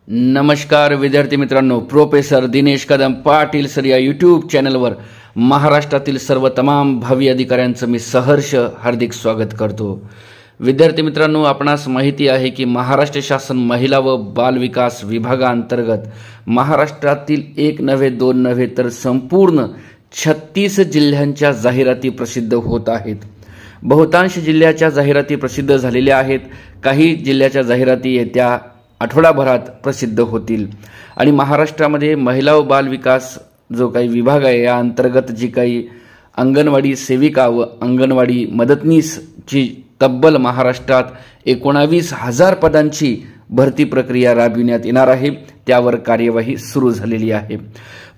नमस्कार विद्यार्थी मित्रांनो, प्रोफेसर दिनेश कदम पाटील सर या यूट्यूब चॅनलवर महाराष्ट्रातील सर्व तमाम भावी अधिकाऱ्यांचं मी सहर्ष हार्दिक स्वागत करतो। विद्यार्थी मित्रांनो, आपणास माहिती आहे की महाराष्ट्र शासन महिला व बाल विकास विभागांतर्गत महाराष्ट्रातील एक नव्हे दोन नव्हे तर संपूर्ण 36 जिल्ह्यांच्या जाहिराती प्रसिद्ध होत आहेत। बहुतांश जिल्ह्याच्या जाहिराती प्रसिद्ध झालेल्या आहेत। काही जिल्ह्याच्या जाहिराती येत्या आठवडाभरात प्रसिद्ध होतील आणि महाराष्ट्रामध्ये महिला व बाल विकास जो काही विभाग आहे या अंतर्गत जी काही अंगणवाडी सेविका व अंगणवाडी मदतनीसची तब्बल महाराष्ट्रात 19,000 पदांची भरती प्रक्रिया राबविण्यात येणार आहे, त्यावर कार्यवाही सुरू झालेली आहे।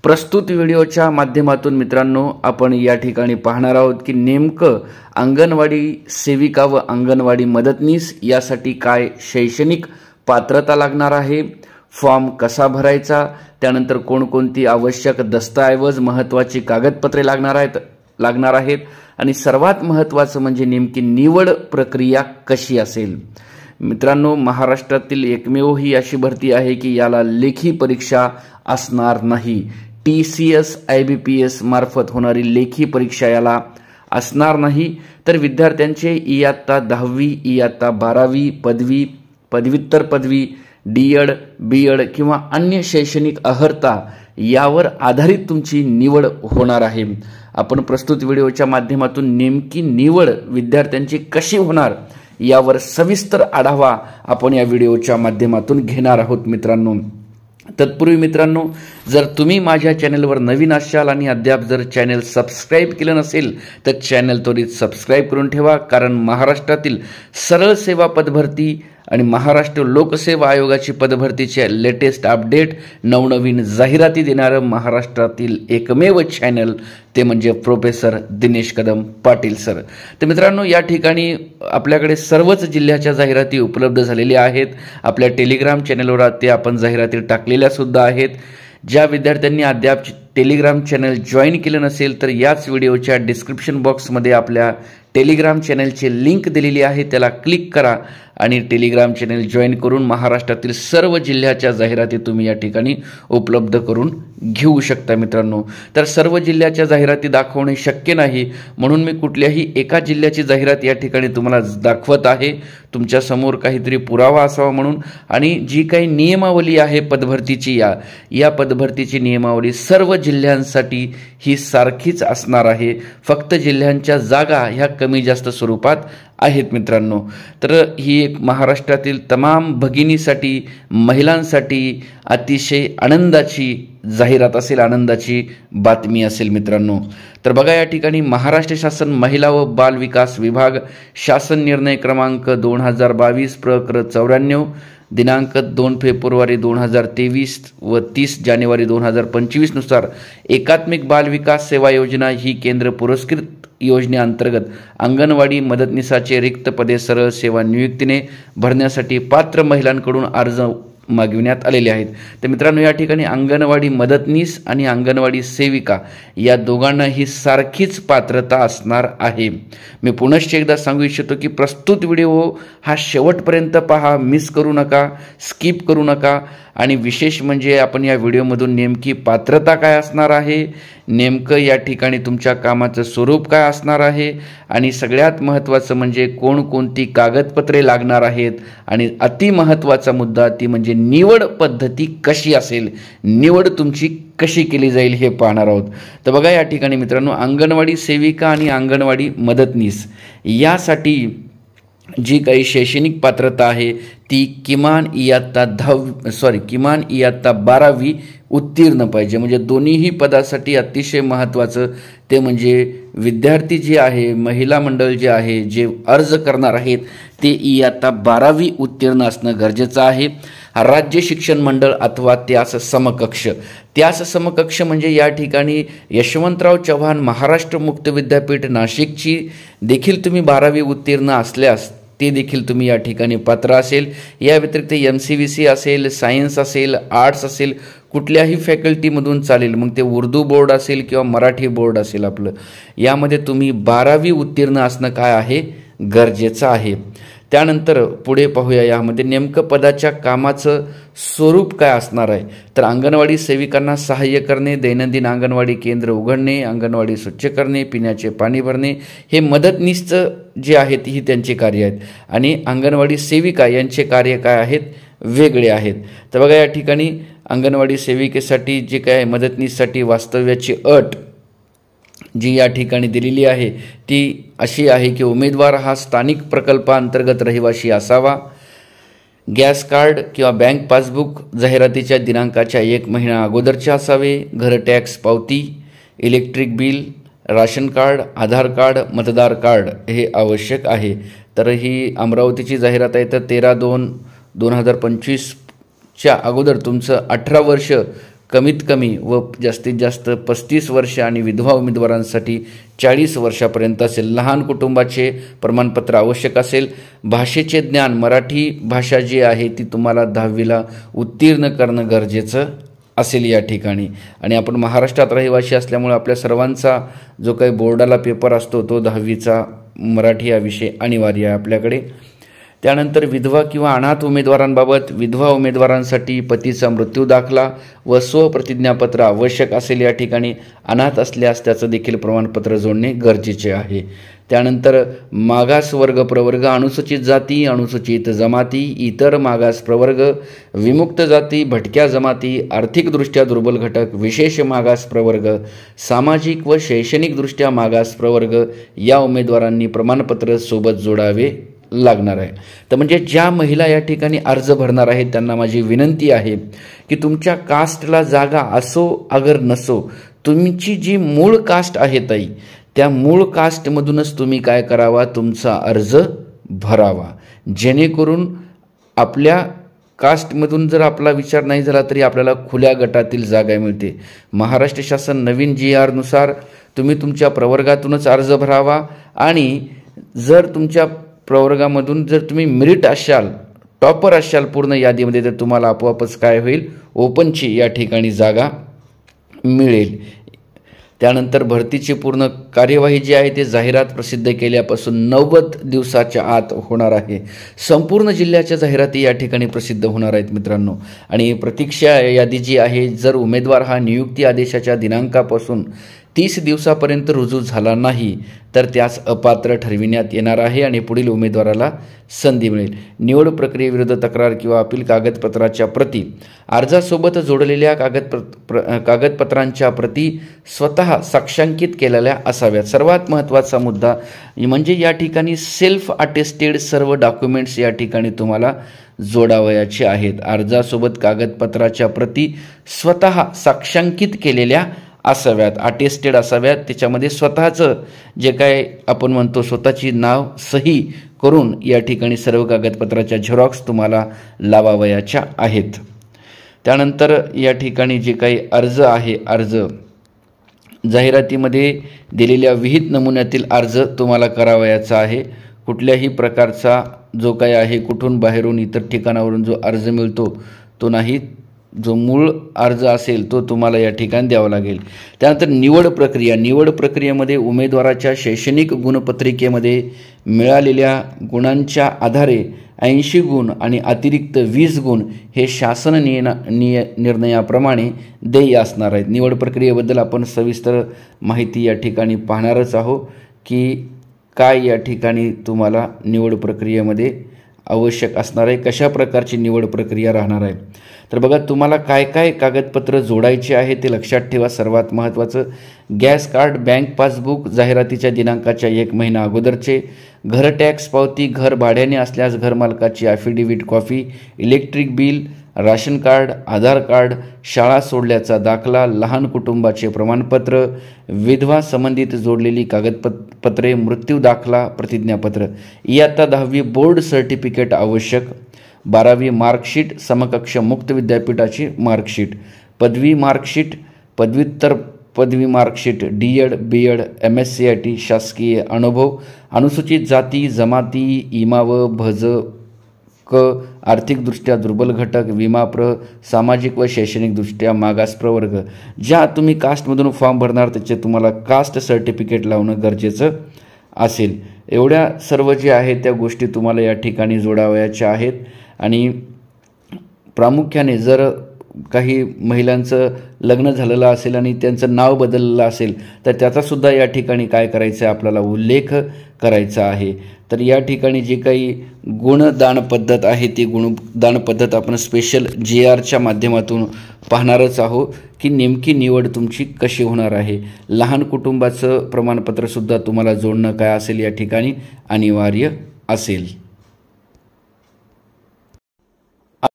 प्रस्तुत व्हिडिओच्या माध्यमातून मित्रांनो आपण या ठिकाणी पाहणार आहोत की नेमकं अंगणवाडी सेविका व अंगणवाडी मदतनीस यासाठी काय शैक्षणिक पात्रता लागणार आहे, फॉर्म कसा भरायचा, त्यानंतर कोणकोणती आवश्यक दस्तऐवज महत्त्वाची कागदपत्रे लागणार आहेत आणि सर्वात महत्त्वाचं म्हणजे नेमकी निवड प्रक्रिया कशी असेल। मित्रांनो, महाराष्ट्रातील एकमेव ही अशी भरती आहे की याला लेखी परीक्षा असणार नाही। TCS IBPS मार्फत होणारी लेखी परीक्षा याला असणार नाही, तर विद्यार्थ्यांचे इयत्ता 10वी इयत्ता 12वी पदवी पदव्युत्तर पदवी D.Ed B.Ed किंवा अन्य शैक्षणिक अर्हता यावर आधारित तुमची निवड होणार आहे। आपण प्रस्तुत व्हिडिओच्या माध्यमातून नेमकी निवड विद्यार्थ्यांची कशी होणार यावर सविस्तर आढावा आपण या व्हिडिओच्या माध्यमातून घेणार आहोत। मित्रांनो, तत्पूर्वी मित्रांनो, जर तुम्ही माझ्या चॅनलवर नवीन असाल आणि अद्याप जर चॅनल सबस्क्राइब केलं नसेल तर चॅनल त्वरित सबस्क्राइब करून ठेवा, कारण महाराष्ट्रातील सरळ सेवा पदभरती आणि महाराष्ट्र लोकसेवा आयोगाची पदभरतीचे लेटेस्ट अपडेट नवनवीन जाहिराती देणारं महाराष्ट्रातील एकमेव चॅनल ते म्हणजे प्रोफेसर दिनेश कदम पाटील सर। तर मित्रांनो, या ठिकाणी आपल्याकडे सर्वच जिल्ह्याच्या जाहिराती उपलब्ध झालेल्या आहेत। आपल्या टेलिग्राम चॅनलवर ते आपण जाहिराती टाकलेल्या सुद्धा आहेत। ज्या विद्यार्थ्यांनी अद्याप टेलिग्राम चॅनल जॉईन केलं नसेल तर याच व्हिडिओच्या डिस्क्रिप्शन बॉक्समध्ये आपल्या टेलिग्राम चॅनलची लिंक दिलेली आहे, त्याला क्लिक करा आणि टेलिग्राम चॅनल जॉईन करून महाराष्ट्रातील सर्व जिल्ह्याच्या जाहिराती तुम्ही या ठिकाणी उपलब्ध करून घेऊ शकता। मित्रांनो, तर सर्व जिल्ह्याच्या जाहिराती दाखवणे शक्य नाही, म्हणून मी कुठल्याही एका जिल्ह्याची जाहिरात या ठिकाणी तुम्हाला दाखवत आहे, तुमच्या समोर काहीतरी पुरावा असावा म्हणून। आणि जी काही नियमावली आहे पदभरतीची या पदभरतीची नियमावली सर्व जिल्ह्यांसाठी ही सारखीच असणार आहे, फक्त जिल्ह्यांच्या जागा ह्या कमी जास्त स्वरूपात आहेत। मित्रांनो, तर ही एक महाराष्ट्रातील तमाम भगिनीसाठी महिलांसाठी अतिशय आनंदाची जाहिरात असेल, आनंदाची बातमी असेल। मित्रांनो, तर बघा, या ठिकाणी महाराष्ट्र शासन महिला व बाल विकास विभाग शासन निर्णय क्रमांक 2022 प्रकरण 94 दिनांक 2 फेब्रुवारी 2023 व 30 जानेवारी 2025 नुसार एकात्मिक बाल विकास सेवा योजना ही केंद्र पुरस्कृत योजनेअंतर्गत अंगणवाडी मदतनीसाचे रिक्त पदे सरळ सेवा नियुक्तीने भरण्यासाठी पात्र महिलांकडून अर्ज मागविण्यात आलेले आहेत। तर मित्रांनो, या ठिकाणी अंगणवाडी मदतनीस आणि अंगणवाडी सेविका या दोघांनाही सारखीच पात्रता असणार आहे। मी पुनश्च एकदा सांगू इच्छितो की प्रस्तुत व्हिडिओ हा शेवटपर्यंत पहा, मिस करू नका, स्किप करू नका। आणि विशेष म्हणजे आपण या व्हिडिओमधून नेमकी पात्रता काय असणार आहे, नेमकं या ठिकाणी तुमच्या कामाचं स्वरूप काय असणार आहे आणि सगळ्यात महत्त्वाचं म्हणजे कोणकोणती कागदपत्रे लागणार आहेत आणि अति महत्त्वाचा मुद्दा ती म्हणजे निवड पद्धती कशी असेल, निवड तुमची कशी केली जाईल हे पाहणार आहोत। तर बघा, या ठिकाणी मित्रांनो, अंगणवाडी सेविका आणि अंगणवाडी मदतनीस यासाठी जी काही शैक्षणिक पात्रता आहे ती किमान इयत्ता 12वी उत्तीर्ण पाहिजे। म्हणजे दोन्हीही पदासाठी अतिशय महत्त्वाचं ते म्हणजे विद्यार्थी जे आहे, महिला मंडळ जे आहे, जे अर्ज करणार आहेत ते इयत्ता 12वी उत्तीर्ण असणं गरजेचं आहे। राज्य शिक्षण मंडळ अथवा त्यास समकक्ष म्हणजे या ठिकाणी यशवंतराव चव्हाण महाराष्ट्र मुक्त विद्यापीठ नाशिकची देखील तुम्ही 12वी उत्तीर्ण असल्यास ते देखील तुम्ही या ठिकाणी पात्र असेल। या व्यतिरिक्त MCVC असेल, सायन्स असेल, आर्ट्स असेल, कुठल्याही फॅकल्टीमधून चालेल, मग ते उर्दू बोर्ड असेल किंवा मराठी बोर्ड असेल आपलं, यामध्ये तुम्ही 12वी उत्तीर्ण असणं काय आहे गरजेचं आहे। त्यानंतर पुढे पाहूया यामध्ये नेमकं पदाच्या कामाचं स्वरूप काय असणार आहे. तर अंगणवाडी सेविकांना सहाय्य करणे, दैनंदिन अंगणवाडी केंद्र उघडणे, अंगणवाडी स्वच्छ करणे, पिण्याचे पाणी भरणे, हे मदतनीसचं जे आहेत ही त्यांचे कार्य आहेत. आणि अंगणवाडी सेविका यांचे कार्य काय आहेत, वेगळे आहेत. तर बघा या ठिकाणी अंगणवाडी सेविकेसाठी जे काय मदतनीससाठी वास्तव्याची अट जी या ठिकाणी दिलेली आहे ती अशी आहे की उमेदवार हा स्थानिक प्रकल्पांतर्गत रहिवासी असावा, गॅस कार्ड किंवा बँक पासबुक जाहिरातीच्या दिनांकाच्या 1 महिना अगोदरचे असावे, घर टॅक्स पावती, electric bill, ration card, Aadhaar card, मतदार कार्ड हे आवश्यक आहे. तर ही अमरावतीची जाहिरात आहे. तर 13/2/2025च्या अगोदर तुमचं 18 वर्ष कमीत कमी व जास्तीत जास्त 35 वर्ष आणि विधवा उमेदवारांसाठी 40 वर्षापर्यंत असेल. लहान कुटुंबाचे प्रमाणपत्र आवश्यक असेल. भाषेचे ज्ञान, मराठी भाषा जी आहे ती तुम्हाला 10वीला उत्तीर्ण करणं गरजेचं असेल या ठिकाणी. आणि आपण महाराष्ट्रात रहिवासी असल्यामुळे आपल्या सर्वांचा जो काही बोर्डाला पेपर असतो तो 10वीचा मराठी हा विषय अनिवार्य आहे आपल्याकडे. त्यानंतर विधवा किंवा अनाथ उमेदवारांबाबत, विधवा उमेदवारांसाठी पतीचा मृत्यू दाखला व स्वप्रतिज्ञापत्र आवश्यक असेल या ठिकाणी. अनाथ असल्यास त्याचं देखील प्रमाणपत्र जोडणे गरजेचे आहे. त्यानंतर मागास वर्ग प्रवर्ग, अनुसूचित जाती, अनुसूचित जमाती, इतर मागास प्रवर्ग, विमुक्त जाती, भटक्या जमाती, आर्थिकदृष्ट्या दुर्बल घटक, विशेष मागास प्रवर्ग, सामाजिक व शैक्षणिकदृष्ट्या मागास प्रवर्ग या उमेदवारांनी प्रमाणपत्र सोबत जोडावे लागणार आहे. तर म्हणजे ज्या महिला या ठिकाणी अर्ज भरणार आहेत त्यांना माझी विनंती आहे की तुमच्या कास्टला जागा असो अगर नसो, तुमची जी मूळ कास्ट आहे ताई, त्या मूळ कास्टमधूनच तुम्ही काय करावा, तुमचा अर्ज भरावा, जेणेकरून आपल्या कास्टमधून जर आपला विचार नाही झाला तरी आपल्याला खुल्या गटातील जागा मिळते. महाराष्ट्र शासन नवीन GR नुसार तुम्ही तुमच्या प्रवर्गातूनच अर्ज भरावा. आणि जर तुमच्या प्रवर्गामधून जर तुम्ही मेरिट असाल, टॉपर असाल पूर्ण यादीमध्ये, तर तुम्हाला आपोआपच काय होईल, ओपनची या ठिकाणी जागा मिळेल. त्यानंतर भरतीची पूर्ण कार्यवाही जी आहे ते जाहिरात प्रसिद्ध केल्यापासून 90 दिवसाच्या आत होणार आहे. संपूर्ण जिल्ह्याच्या जाहिराती या ठिकाणी प्रसिद्ध होणार आहेत मित्रांनो. आणि प्रतीक्षा यादी जी आहे, जर उमेदवार हा नियुक्ती आदेशाच्या दिनांकापासून 30 दिवसापर्यंत रुजू झाला नाही तर त्यास अपात्र ठरविण्यात येणार आहे आणि पुढील उमेदवाराला संधी मिळेल. निवड प्रक्रियेविरुद्ध तक्रार किंवा अपील कागदपत्राच्या प्रती, अर्जासोबत जोडलेल्या कागदपत्रांच्या प्रती स्वतः साक्षांकित केलेल्या असाव्यात. सर्वात महत्त्वाचा मुद्दा म्हणजे या ठिकाणी सेल्फ अटेस्टेड सर्व डॉक्युमेंट्स या ठिकाणी तुम्हाला जोडावयाचे आहेत. अर्जासोबत कागदपत्राच्या प्रती स्वतः साक्षांकित केलेल्या असाव्यात, अटेस्टेड असाव्यात. त्याच्यामध्ये स्वतःचं जे काय आपण म्हणतो स्वतःची नाव सही करून या ठिकाणी सर्व कागदपत्राच्या झेरॉक्स तुम्हाला लावावयाच्या आहेत. त्यानंतर या ठिकाणी जे काही अर्ज आहे, अर्ज जाहिरातीमध्ये दिलेल्या विहित नमुन्यातील अर्ज तुम्हाला करावयाचा आहे. कुठल्याही प्रकारचा जो काही आहे कुठून बाहेरून इतर ठिकाणावरून जो अर्ज मिळतो तो नाही, जो मूळ अर्ज असेल तो तुम्हाला या ठिकाणी द्यावा लागेल. त्यानंतर निवड प्रक्रिया, निवड प्रक्रियेमध्ये उमेदवाराच्या शैक्षणिक गुणपत्रिकेमध्ये मिळालेल्या गुणांच्या आधारे 80 गुण आणि अतिरिक्त 20 गुण हे शासन निर्णयाप्रमाणे देय असणार आहेत. निवड प्रक्रियेबद्दल आपण सविस्तर माहिती या ठिकाणी पाहणारच आहोत की काय या ठिकाणी तुम्हाला निवड प्रक्रियेमध्ये आवश्यक असणार आहे, कशा प्रकारची निवड प्रक्रिया राहणार आहे. तर बघा तुम्हाला काय काय कागदपत्र जोडायचे आहे ते लक्षात ठेवा. सर्वात महत्त्वाचं गॅस कार्ड, बँक पासबुक जाहिरातीच्या दिनांकाच्या 1 महिना अगोदरचे, घर टॅक्स पावती, घर भाड्याने असल्यास घरमालकाची affidavit copy, electric bill, ration card, Aadhaar card, शाळा सोडल्याचा दाखला, लहान कुटुंबाचे प्रमाणपत्र, विधवा संबंधित जोडलेली कागदपत्रे, मृत्यू दाखला, प्रतिज्ञापत्र, इयत्ता 10वी बोर्ड सर्टिफिकेट आवश्यक, 12वी मार्कशीट, समकक्ष मुक्त विद्यापीठाची मार्कशीट, पदवी मार्कशीट, पदव्युत्तर पदवी मार्कशीट, DED, BEd, MSCIT, शासकीय अनुभव, अनुसूचित जाती जमाती, इमाव, भज क, आर्थिकदृष्ट्या दुर्बल घटक, विमाप्र, सामाजिक व शैक्षणिकदृष्ट्या मागास प्रवर्ग. ज्या तुम्ही कास्टमधून फॉर्म भरणार त्याचे तुम्हाला कास्ट सर्टिफिकेट लावणं गरजेचं असेल. एवढ्या सर्व जे आहेत त्या गोष्टी तुम्हाला या ठिकाणी जोडावयाच्या आहेत. आणि प्रामुख्याने जर काही महिलांचं लग्न झालेलं असेल आणि त्यांचं नाव बदललेलं असेल तर त्याचासुद्धा या ठिकाणी काय करायचं आहे, आपल्याला उल्लेख करायचा आहे. तर या ठिकाणी जी काही गुणदान पद्धत आहे ती गुणदान पद्धत आपण स्पेशल GRच्या माध्यमातून पाहणारच आहोत की नेमकी निवड तुमची कशी होणार आहे. लहान कुटुंबाचं प्रमाणपत्रसुद्धा तुम्हाला जोडणं काय असेल या ठिकाणी अनिवार्य असेल.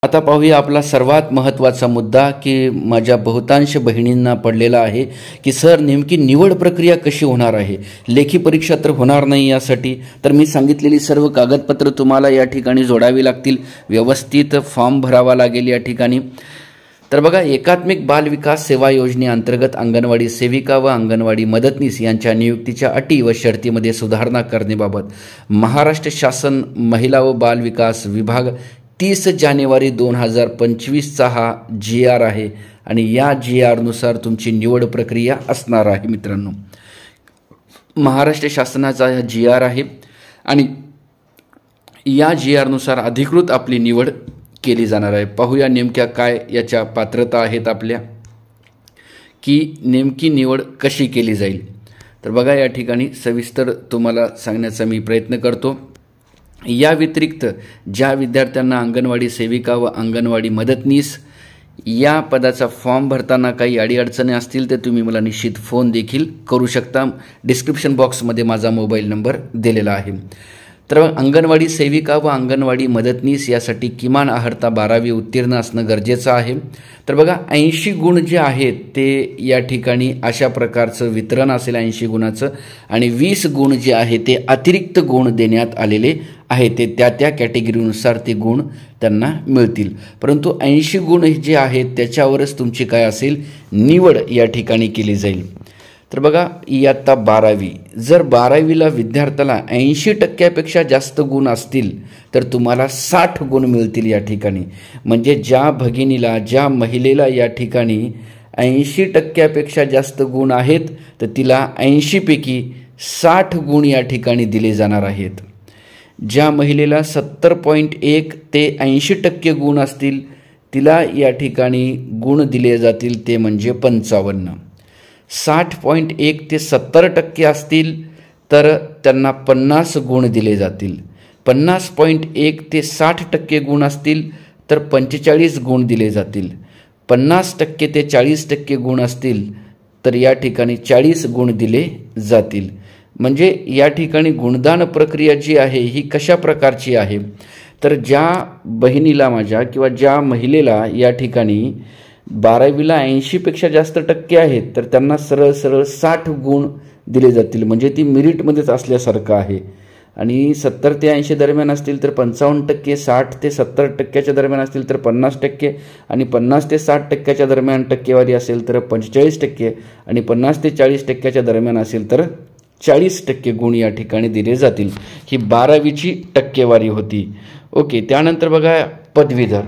आता पाहूया आपला सर्वात महत्त्वाचा मुद्दा की माझ्या बहुतांश बहिणींना पडलेला आहे की सर नेमकी निवड प्रक्रिया कशी होणार आहे, लेखी परीक्षा तर होणार नाही, यासाठी तर मी सांगितलेली सर्व कागदपत्र तुम्हाला या ठिकाणी जोडावी लागतील, व्यवस्थित फॉर्म भरावा लागेल या ठिकाणी. तर बघा, एकात्मिक बाल विकास सेवा योजनेअंतर्गत अंगणवाडी सेविका व अंगणवाडी मदतनीस यांच्या नियुक्तीच्या अटी व शर्तीमध्ये सुधारणा करण्याबाबत महाराष्ट्र शासन महिला व बाल विकास विभाग 30 जानेवारी 2025चा हा GR आहे आणि या GRनुसार तुमची निवड प्रक्रिया असणार आहे. मित्रांनो, महाराष्ट्र शासनाचा हा GR आहे आणि या GRनुसार अधिकृत आपली निवड केली जाणार आहे. पाहूया नेमक्या काय याच्या पात्रता आहेत आपल्या, की नेमकी निवड कशी केली जाईल. तर बघा, या ठिकाणी सविस्तर तुम्हाला सांगण्याचा मी प्रयत्न करतो. या व्यतिरिक्त ज्या विद्यार्थ्यांना अंगणवाडी सेविका व अंगणवाडी मदतनीस या पदाचा फॉर्म भरताना काही अडीअडचणी असतील तर तुम्ही मला निश्चित फोन देखील करू शकता. डिस्क्रिप्शन बॉक्समध्ये माझा मोबाईल नंबर दिलेला आहे. तर अंगणवाडी सेविका व अंगणवाडी मदतनीस यासाठी किमान अहर्ता 12वी उत्तीर्ण असणं गरजेचं आहे. तर बघा, 80 गुण जे आहेत ते या ठिकाणी अशा प्रकारचं वितरण असेल 80 गुणाचं, आणि 20 गुण जे आहे ते अतिरिक्त गुण देण्यात आलेले आहे. ते त्या कॅटेगरीनुसार ते गुण त्यांना मिळतील. परंतु 80 गुण जे आहेत त्याच्यावरच तुमची काय असेल, निवड या ठिकाणी केली जाईल. तर बघा, इयत्ता 12वी, जर 12वीला विद्यार्थ्याला 80% जास्त गुण असतील तर तुम्हाला 60 गुण मिळतील या ठिकाणी. म्हणजे ज्या भगिनीला, ज्या महिलेला या ठिकाणी 80% जास्त गुण आहेत तर तिला 80 पैकी 60 गुण या ठिकाणी दिले जाणार आहेत. ज्या महिलेला 70.1 ते 80% गुण असतील तिला या ठिकाणी गुण दिले जातील ते म्हणजे 55. 60.1 ते 70% असतील तर त्यांना 50 गुण दिले जातील. 50.1 ते 60% गुण असतील तर 45 गुण दिले जातील. 50% ते 40% गुण असतील तर या ठिकाणी 40 गुण दिले जातील. म्हणजे या ठिकाणी गुणदान प्रक्रिया जी आहे ही कशा प्रकारची आहे, तर ज्या बहिणीला माझ्या किंवा ज्या महिलेला या ठिकाणी 12वीला 80% जास्त टक्के आहेत तर त्यांना सरळ 60 गुण दिले जातील. म्हणजे ती मेरिटमध्येच असल्यासारखं आहे. आणि 70 ते 80 दरम्यान असतील तर 55%, 60 ते 70% दरम्यान असतील तर 50%, आणि 50 ते 60% दरम्यान टक्केवारी असेल तर 45%, आणि 50 ते 40% दरम्यान असेल तर 40% गुण या ठिकाणी दिले जातील. ही 12वीची टक्केवारी होती. ओके, त्यानंतर बघा पदवीधर.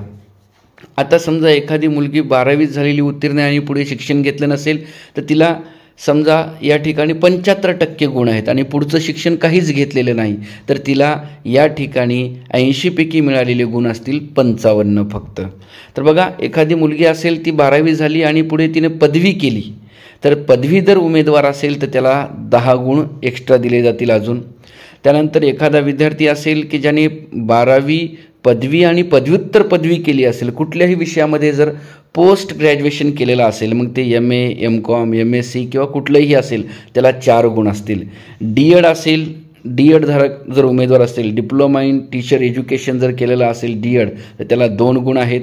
आता समजा एखादी मुलगी 12वी झालेली उत्तीर्ण आणि पुढे शिक्षण घेतलं नसेल तर तिला समजा या ठिकाणी 75% गुण आहेत आणि पुढचं शिक्षण काहीच घेतलेलं नाही तर तिला या ठिकाणी 80 पैकी मिळालेले गुण असतील 55 फक्त. तर बघा, एखादी मुलगी असेल ती 12वी झाली आणि पुढे तिने पदवी केली तर पदवीधर उमेदवार असेल तर त्याला 10 गुण एक्स्ट्रा दिले जातील अजून. त्यानंतर एखादा विद्यार्थी असेल की ज्याने 12वी पदवी आणि पदव्युत्तर पदवी केली असेल, कुठल्याही विषयामध्ये जर पोस्ट ग्रॅज्युएशन केलेलं असेल, मग ते MA, MCOM, MSc किंवा कुठलंही असेल त्याला 4 गुण असतील. D.Ed असेल, D.Ed धारक जर उमेदवार असेल, डिप्लोमा इन टीचर एज्युकेशन जर केलेलं असेल D.Ed तर त्याला 2 गुण आहेत.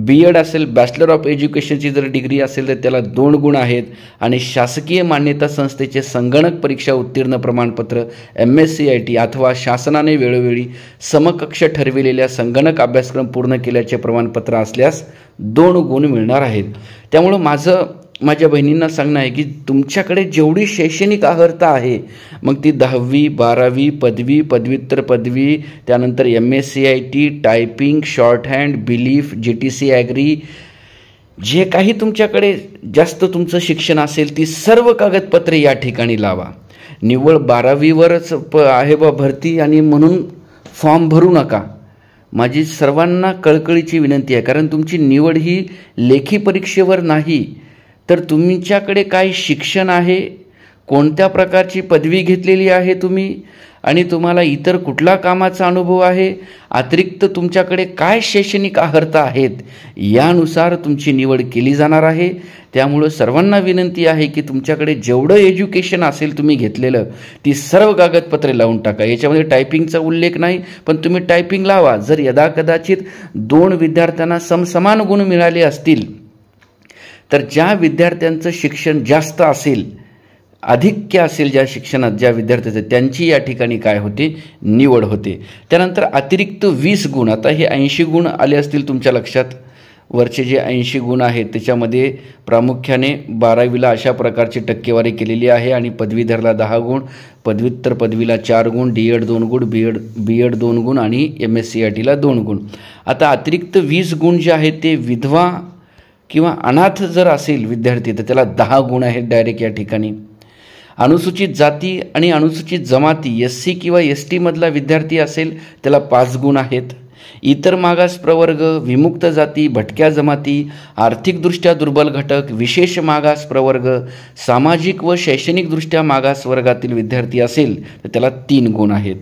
B.Ed असेल, बॅचलर ऑफ एज्युकेशनची जर डिग्री असेल तर त्याला 2 गुण आहेत. आणि शासकीय मान्यता संस्थेचे संगणक परीक्षा उत्तीर्ण प्रमाणपत्र MSCIT अथवा शासनाने वेळोवेळी समकक्ष ठरविलेल्या संगणक अभ्यासक्रम पूर्ण केल्याचे प्रमाणपत्र असल्यास 2 गुण मिळणार आहेत. त्यामुळं माझ्या बहिणींना सांगणं आहे की तुमच्याकडे जेवढी शैक्षणिक अर्हता आहे, मग ती 10वी, 12वी, पदवी, पदव्युत्तर पदवी, त्यानंतर MSCIT, टायपिंग, शॉर्ट हँड, बिलीफ, GTC ॲग्री, जे काही तुमच्याकडे जास्त तुमचं शिक्षण असेल ती सर्व कागदपत्रे या ठिकाणी लावा. निव्वळ 12वीवरच आहे बा भरती आणि म्हणून फॉर्म भरू नका. माझी सर्वांना कळकळीची विनंती आहे, कारण तुमची निवड ही लेखी परीक्षेवर नाही, तर तुमच्याकडे काय शिक्षण आहे, कोणत्या प्रकारची पदवी घेतलेली आहे तुम्ही, आणि तुम्हाला इतर कुठला कामाचा अनुभव आहे, अतिरिक्त तुमच्याकडे काय शैक्षणिक अर्हता आहेत, यानुसार तुमची निवड केली जाणार आहे. त्यामुळं सर्वांना विनंती आहे की तुमच्याकडे जेवढं एज्युकेशन असेल तुम्ही घेतलेलं, ती सर्व कागदपत्रे लावून टाका. याच्यामध्ये टायपिंगचा उल्लेख नाही, पण तुम्ही टायपिंग लावा. जर यदाकदाचित 2 विद्यार्थ्यांना समसमान गुण मिळाले असतील, तर ज्या विद्यार्थ्यांचं शिक्षण जास्त असेल, आधिक्य असेल ज्या शिक्षणात, ज्या विद्यार्थ्याचं, त्यांची या ठिकाणी काय होते, निवड होते. त्यानंतर अतिरिक्त 20 गुण, आता हे 80 गुण आले असतील तुमच्या लक्षात. वरचे जे 80 गुण आहेत त्याच्यामध्ये प्रामुख्याने 12वीला अशा प्रकारची टक्केवारी केलेली आहे आणि पदवीधरला 10 गुण, पदव्युत्तर पदवीला 4 गुण, डीएड 2 गुण, बीएड 2 गुण आणि MSCITला 2 गुण. आता अतिरिक्त 20 गुण जे आहेत ते विधवा किंवा अनाथ जर असेल विद्यार्थी तर त्याला 10 गुण आहेत डायरेक्ट या ठिकाणी. अनुसूचित जाती आणि अनुसूचित जमाती SC किंवा ST मधला विद्यार्थी असेल त्याला 5 गुण आहेत. इतर मागास प्रवर्ग, विमुक्त जाती, भटक्या जमाती, आर्थिकदृष्ट्या दुर्बल घटक, विशेष मागास प्रवर्ग, सामाजिक व शैक्षणिकदृष्ट्या मागास वर्गातील विद्यार्थी असेल तर त्याला 3 गुण आहेत.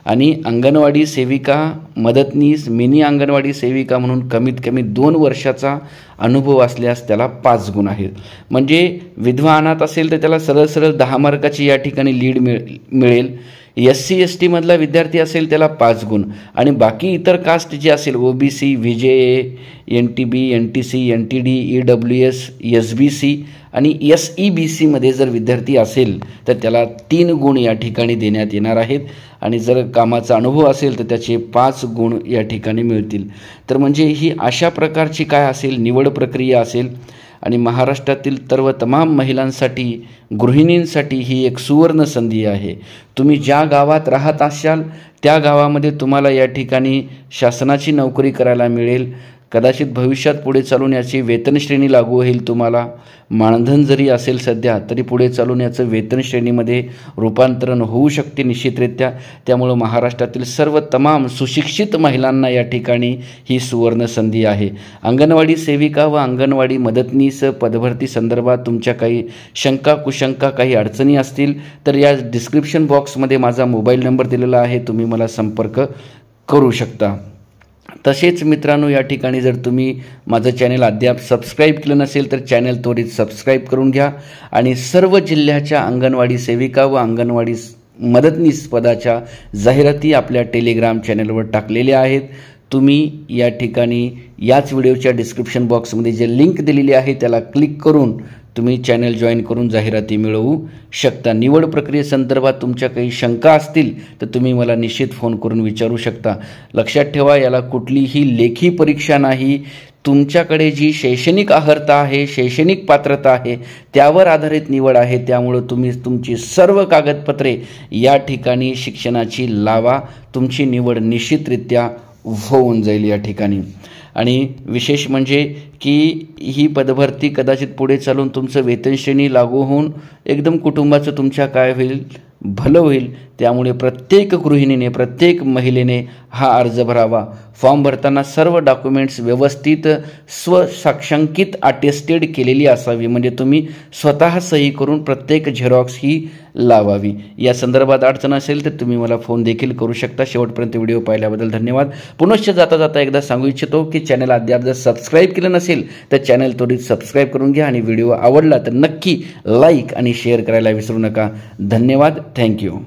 आणि अंगणवाडी सेविका, मदतनीस, मिनी अंगणवाडी सेविका म्हणून कमीत कमी 2 वर्षाचा अनुभव असल्यास त्याला 5 गुण आहेत. म्हणजे विधवा अनाथ असेल तर त्याला सरळ सरळ 10 मार्काची या ठिकाणी लीड मिळेल. SC ST मधला विद्यार्थी असेल त्याला 5 गुण, आणि बाकी इतर कास्ट जे असेल OBC, VJA, NTB, NTC, NTD, EWS, SBC आणि SEBC मध्ये जर विद्यार्थी असेल तर त्याला 3 गुण या ठिकाणी देण्यात येणार आहेत. आणि जर कामाचा अनुभव असेल तर त्याचे 5 गुण या ठिकाणी मिळतील. तर म्हणजे ही अशा प्रकारची काय असेल, निवड प्रक्रिया असेल. आणि महाराष्ट्रातील तमाम महिलांसाठी, गृहिणींसाठी ही एक सुवर्ण संधी आहे. तुम्ही ज्या गावात राहत असाल त्या गावामध्ये तुम्हाला या ठिकाणी शासनाची नोकरी करायला मिळेल. कदाचित भविष्यात पुढे चालून याची वेतन श्रेणी लागू होईल तुम्हाला. मानधन जरी असेल सध्या तरी पुढे चालून याचं वेतन श्रेणीमध्ये रूपांतरण होऊ शकते निश्चितरित्या. त्यामुळं महाराष्ट्रातील तमाम सुशिक्षित महिलांना या ठिकाणी ही सुवर्ण संधी आहे. अंगणवाडी सेविका व अंगणवाडी मदतनीस पदभरती संदर्भात तुमच्या काही शंका कुशंका, काही अडचणी असतील तर या डिस्क्रिप्शन बॉक्समध्ये माझा मोबाईल नंबर दिलेला आहे, तुम्ही मला संपर्क करू शकता. तसेच मित्रांनो, या ठिकाणी जर तुम्ही माझं चॅनल अद्याप सबस्क्राईब केलं नसेल तर चॅनल त्वरित सबस्क्राईब करून घ्या. आणि सर्व जिल्ह्याच्या अंगणवाडी सेविका व अंगणवाडी मदतनीस पदाच्या जाहिराती आपल्या टेलिग्राम चॅनलवर टाकलेल्या आहेत. तुम्ही या ठिकाणी याच व्हिडिओच्या डिस्क्रिप्शन बॉक्समध्ये जे लिंक दिलेली आहे त्याला क्लिक करून तुम्ही चॅनल जॉईन करून जाहिराती मिळवू शकता. निवड प्रक्रियेसंदर्भात तुमच्या काही शंका असतील तर तुम्ही मला निश्चित फोन करून विचारू शकता. लक्षात ठेवा, याला कुठलीही लेखी परीक्षा नाही. तुमच्याकडे जी शैक्षणिक अर्हता आहे, शैक्षणिक पात्रता आहे, त्यावर आधारित निवड आहे. त्यामुळं तुम्ही तुमची सर्व कागदपत्रे या ठिकाणी शिक्षणाची लावा. तुमची निवड निश्चितरित्या होऊन जाईल या ठिकाणी. आणि विशेष म्हणजे की ही पदभरती कदाचित पुढे चालून तुमचं वेतन श्रेणी लागू होऊन एकदम कुटुंबाचं तुमच्या काय होईल, भलं होईल. त्यामुळे प्रत्येक गृहिणीने, प्रत्येक महिलेने हा अर्ज भरावा. फॉर्म भरताना सर्व डॉक्युमेंट्स व्यवस्थित स्वसाक्षांकित अटेस्टेड केलेली असावी. म्हणजे तुम्ही स्वतः सही करून प्रत्येक झेरॉक्स ही लावावी. या संदर्भात अडचण असेल तर तुम्ही मला फोन देखील करू शकता. शेवटपर्यंत व्हिडिओ पाहिल्याबद्दल धन्यवाद. पुनश्च जाता जाता एकदा सांगू इच्छितो की चॅनल अद्याप जर सबस्क्राईब केलं नसेल तर चॅनल त्वरित सबस्क्राईब करून घ्या. आणि व्हिडिओ आवडला तर नक्की लाईक आणि शेअर करायला विसरू नका. धन्यवाद. थँक्यू.